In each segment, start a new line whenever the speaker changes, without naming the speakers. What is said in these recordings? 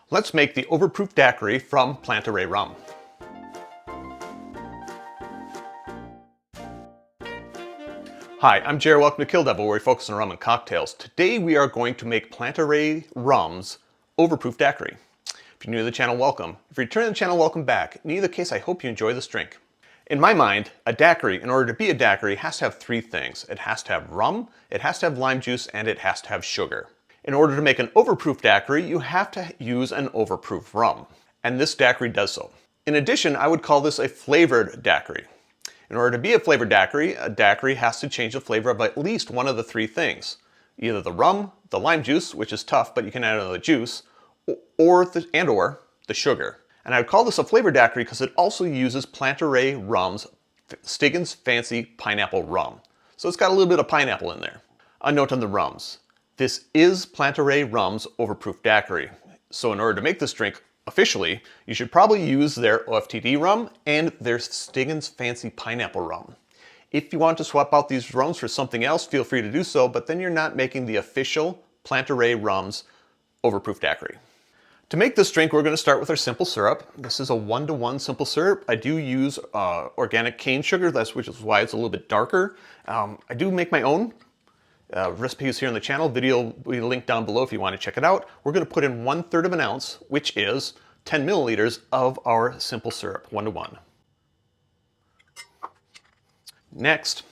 Let's make the Overproof Daiquiri from Planteray Rum. Hi, I'm Jerry. Welcome to Kill-Divill, where we focus on rum and cocktails. Today we are going to make Planteray Rum's Overproof Daiquiri. If you're new to the channel, welcome. If you're returning to the channel, welcome back. In either case, I hope you enjoy this drink. In my mind, a daiquiri, in order to be a daiquiri, has to have three things. It has to have rum, it has to have lime juice, and it has to have sugar. In order to make an overproof daiquiri, you have to use an overproof rum. And this daiquiri does so. In addition, I would call this a flavored daiquiri. In order to be a flavored daiquiri, a daiquiri has to change the flavor of at least one of the three things. Either the rum, the lime juice, which is tough, but you can add another juice, or the sugar. And I would call this a flavored daiquiri because it also uses Planteray Rum's Stiggins Fancy Pineapple Rum. So it's got a little bit of pineapple in there. A note on the rums. This is Planteray Rum's Overproof Daiquiri. So in order to make this drink officially, you should probably use their O.F.T.D rum and their Stiggins Fancy Pineapple Rum. If you want to swap out these rums for something else, feel free to do so, but then you're not making the official Planteray Rum's Overproof Daiquiri. To make this drink, we're going to start with our simple syrup. This is a 1-to-1 simple syrup. I do use organic cane sugar, which is why it's a little bit darker. I do make my own recipes here on the channel. Video will be linked down below if you want to check it out. We're going to put in 1/3 of an ounce, which is 10 milliliters of our simple syrup, 1-to-1. Next,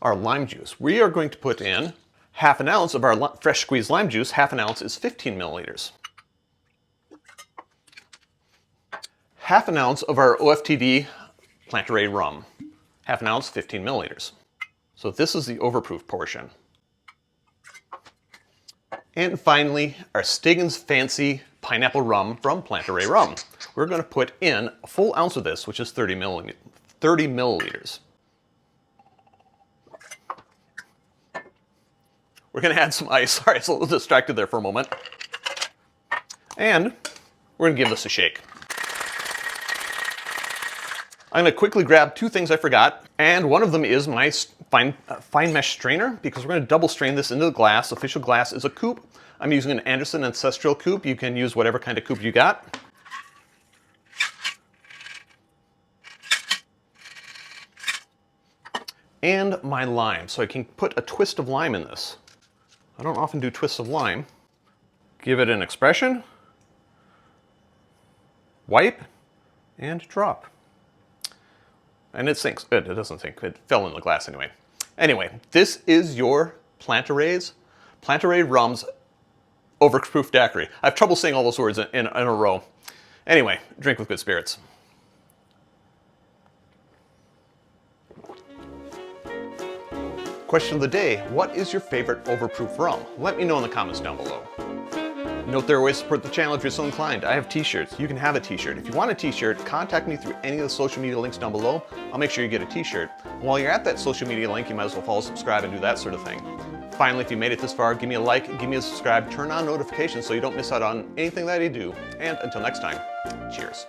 our lime juice. We are going to put in 1/2 ounce of our fresh squeezed lime juice. 1/2 ounce is 15 milliliters. 1/2 ounce of our O.F.T.D Planteray Rum. 1/2 ounce, 15 milliliters. So this is the overproof portion. And finally, our Stiggins Fancy Pineapple Rum from Planteray Rum. We're going to put in a full ounce of this, which is 30 milliliters. We're going to add some ice. Sorry, it's a little distracted there for a moment. And we're going to give this a shake. I'm going to quickly grab two things I forgot, and one of them is my fine mesh strainer, because we're going to double strain this into the glass. Official glass is a coupe. I'm using an Anderson Ancestral coupe. You can use whatever kind of coupe you got. And my lime, so I can put a twist of lime in this. I don't often do twists of lime. Give it an expression, wipe, and drop. And it sinks. It doesn't sink. It fell in the glass anyway. Anyway, this is your Planteray Rum's Overproof Daiquiri. I have trouble saying all those words in a row. Anyway, drink with good spirits. Question of the day, what is your favorite overproof rum? Let me know in the comments down below. Note there are ways to support the channel if you're so inclined. I have t-shirts. You can have a t-shirt. If you want a t-shirt, contact me through any of the social media links down below. I'll make sure you get a t-shirt. While you're at that social media link, you might as well follow, subscribe, and do that sort of thing. Finally, if you made it this far, give me a like, give me a subscribe, turn on notifications so you don't miss out on anything that I do. And until next time, cheers.